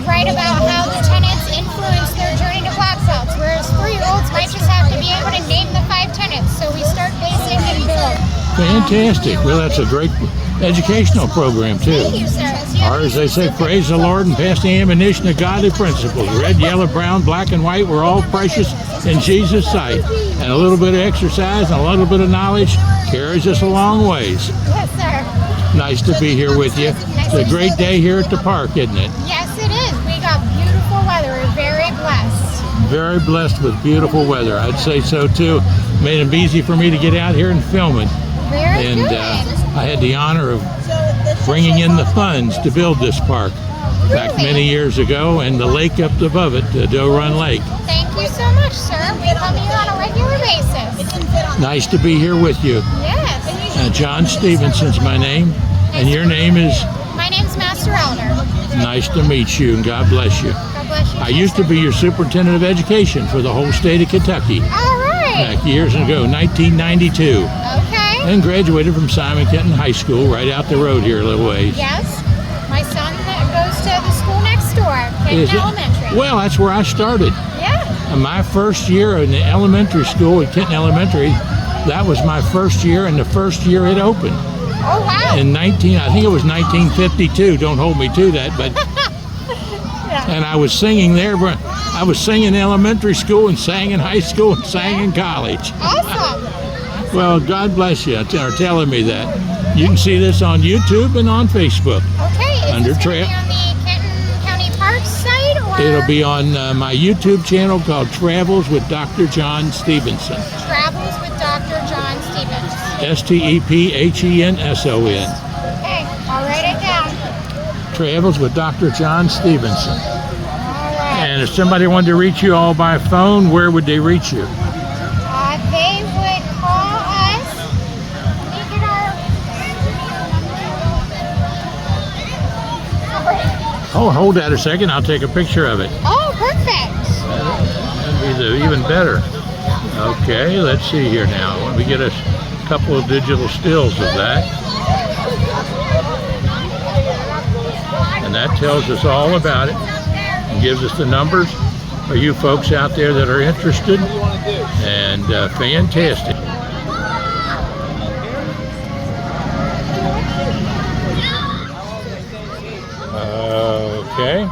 write about how the tenets influence their journey to black belts, whereas 4-year-olds might just have to be able to name the 5 tenets. So we start basic and build. Fantastic. Well, that's a great educational program, too. Thank you, sir. Or as they say, praise the Lord and pass the ammunition of godly principles. Red, yellow, brown, black, and white, we're all precious in Jesus' sight. And a little bit of exercise and a little bit of knowledge carries us a long ways. Yes, sir. Nice to be here with you. It's a great day here at the park, isn't it? Yes, it is. We got beautiful weather. We're very blessed. Very blessed with beautiful weather. I'd say so, too. Made it easy for me to get out here and film it. Very And good. I had the honor of bringing in the funds to build this park back many years ago, and the lake up above it, Doe Run Lake. Thank you so much, sir. We come here on a regular basis. Nice to be here with you. Yes. John Stephenson's my name, and your name is? My name's Master Elder. Nice to meet you, and God bless you. God bless you. I used to be your superintendent of education for the whole state of Kentucky. All right. Back years ago, 1992. Okay. And graduated from Simon Kenton High School right out the road here a little ways. Yes. My son goes to the school next door, Kenton Elementary. Well, that's where I started. Yeah. My first year in the elementary school at Kenton Elementary, that was my first year, and the first year it opened. Oh, wow. In I think it was 1952. Don't hold me to that, but yeah. And I was singing there. I was singing in elementary school and sang in high school and sang in college. Awesome. Well, God bless you for telling me that. You can see this on YouTube and on Facebook. Okay. Under Is this gonna be on the Kenton County Parks site, or? It'll be on my YouTube channel called Travels with Dr. John Stephenson. Travels with Dr. John Stephenson. Stephenson. Okay, I'll write it down. Travels with Dr. John Stephenson. All right. And if somebody wanted to reach you all by phone, where would they reach you? They would call us. Let me get our. Oh, hold that a second. I'll take a picture of it. Oh, perfect. That'd be even better. Okay, let's see here now. Let me get a couple of digital stills of that. And that tells us all about it and gives us the numbers for you folks out there that are interested. And fantastic. Okay.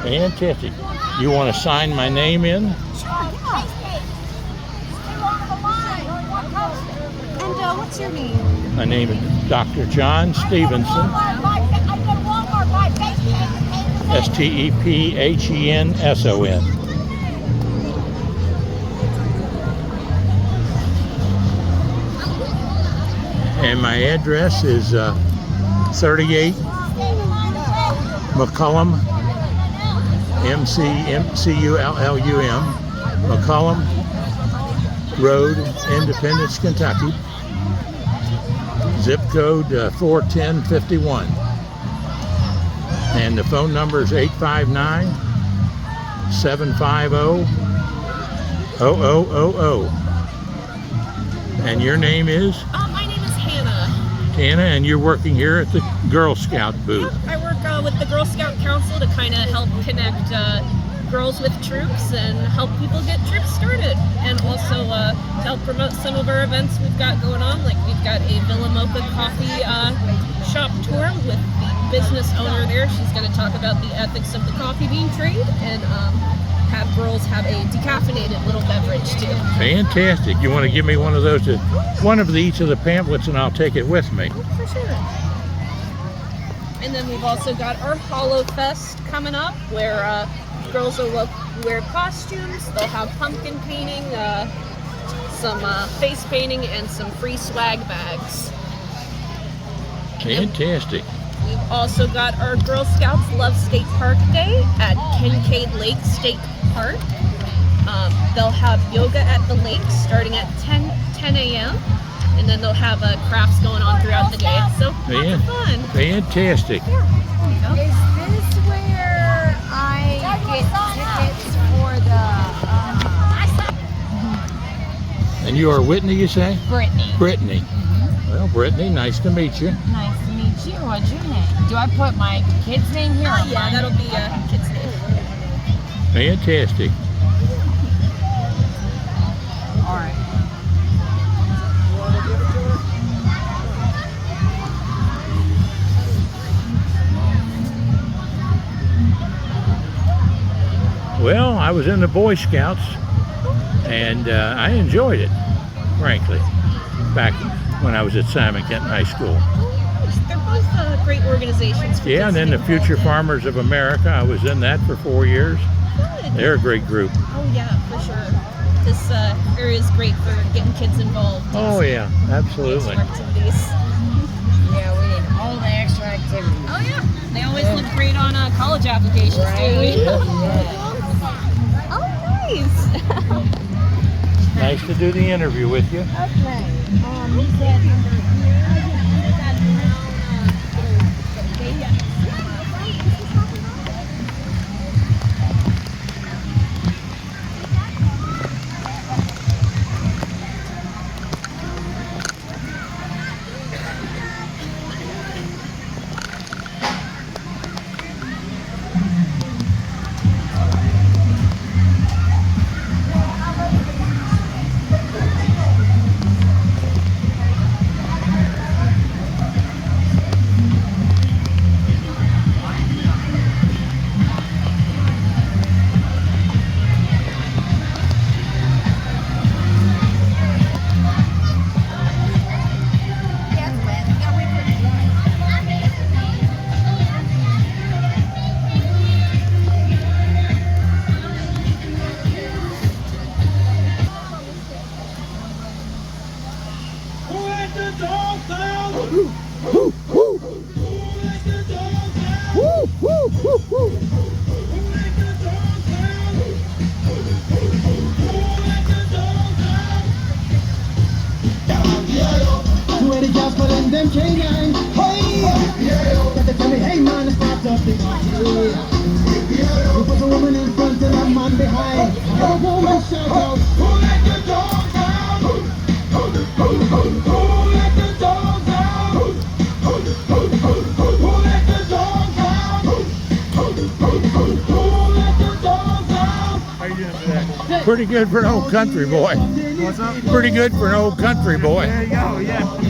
Fantastic. You want to sign my name in? Sure, yeah. And what's your name? My name is Dr. John Stephenson. Stephenson. And my address is 38 McCullum, McCullum, McCullum Road, Independence, Kentucky. Zip code 41051. And the phone number is 859-750-0000. And your name is? My name is Hannah. Hannah, and you're working here at the Girl Scout booth. Yep, I work with the Girl Scout Council to kind of help connect girls with troops and help people get troops started, and also to help promote some of our events we've got going on. Like we've got a Villa Mocha coffee shop tour with the business owner there. She's going to talk about the ethics of the coffee bean trade and have girls have a decaffeinated little beverage too. Fantastic. You want to give me one of those, one of each of the pamphlets, and I'll take it with me. For sure. And then we've also got our Hollow Fest coming up, where girls will wear costumes. They'll have pumpkin painting, some face painting, and some free swag bags. Fantastic. We've also got our Girl Scouts Love Skate Park Day at Kincaid Lake State Park. They'll have yoga at the lake starting at 10 a.m. and then they'll have crafts going on throughout the day. So lots of fun. Fantastic. Is this where I get tickets for the? And you are Whitney, you say? Brittany. Brittany. Well, Brittany, nice to meet you. Nice to meet you. What's your name? Do I put my kid's name here? Oh, yeah, that'll be kid's name. Fantastic. All right. Well, I was in the Boy Scouts, and I enjoyed it, frankly, back when I was at Simon Kenton High School. They're both great organizations. For Yeah, and then the Future Farmers of America, I was in that for 4 years. Good. They're a great group. Oh yeah, for sure. this area is great for getting kids involved. Oh yeah, absolutely. Extra activities. Yeah, we need all the extra activities. Oh yeah, they always look great on college applications too. Oh, nice. Nice to do the interview with you. Okay. He said under here. Them canine, hey, but they tell me, hey man, it's not up the you put a woman in front and a man behind. A woman shout out, who let the dogs out? Who let the dogs out? Who let the dogs out? Who let the dogs out? How you doing today? Pretty good for an old country boy. What's up? Pretty good for an old country boy. There you go, yeah.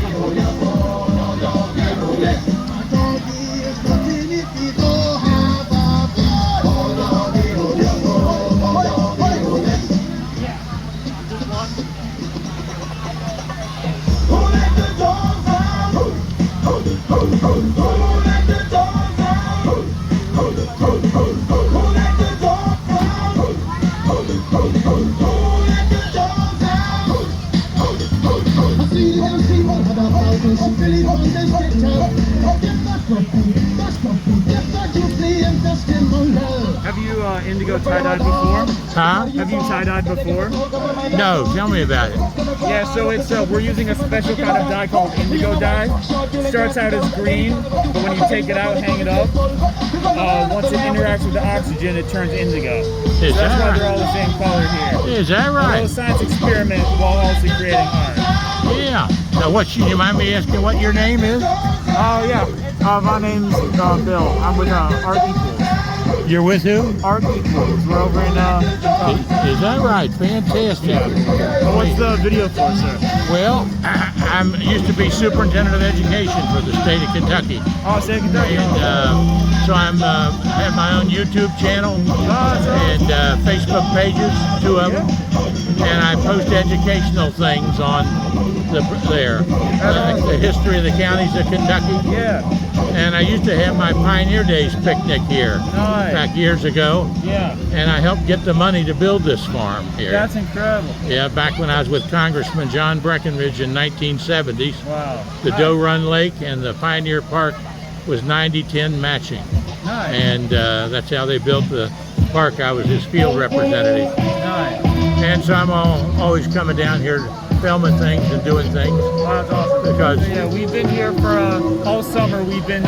Have you indigo tie-dyed before? Huh? Have you tie-dyed before? No, tell me about it. Yeah, so it's we're using a special kind of dye called indigo dye. Starts out as green, but when you take it out, hang it up, once it interacts with the oxygen, it turns indigo. So that's why they're all the same color here. Is that A right? little science experiment while also creating art. Yeah. Now, you mind me asking what your name is? Oh yeah, my name's Bill. I'm with Art Equals. You're with who? Art Equals. We're over in Is that right? Fantastic. Yeah. What's the video for, sir? Well, I used to be superintendent of education for the state of Kentucky. Oh, state of Kentucky. And, so I'm have my own YouTube channel and Facebook pages, 2 of them, and I post educational things on the history of the counties of Kentucky. Yeah. And I used to have my Pioneer Days picnic here back years ago. Yeah. And I helped get the money to build this farm here. That's incredible. Yeah, back when I was with Congressman John Breckinridge in 1970s. Wow. The Doe Run Lake and the Pioneer Park was 90-10 matching. Nice. And that's how they built the park. I was his field representative. Nice. And so I'm always coming down here filming things and doing things. Wow, that's awesome. Because yeah, we've been here for all summer. We've been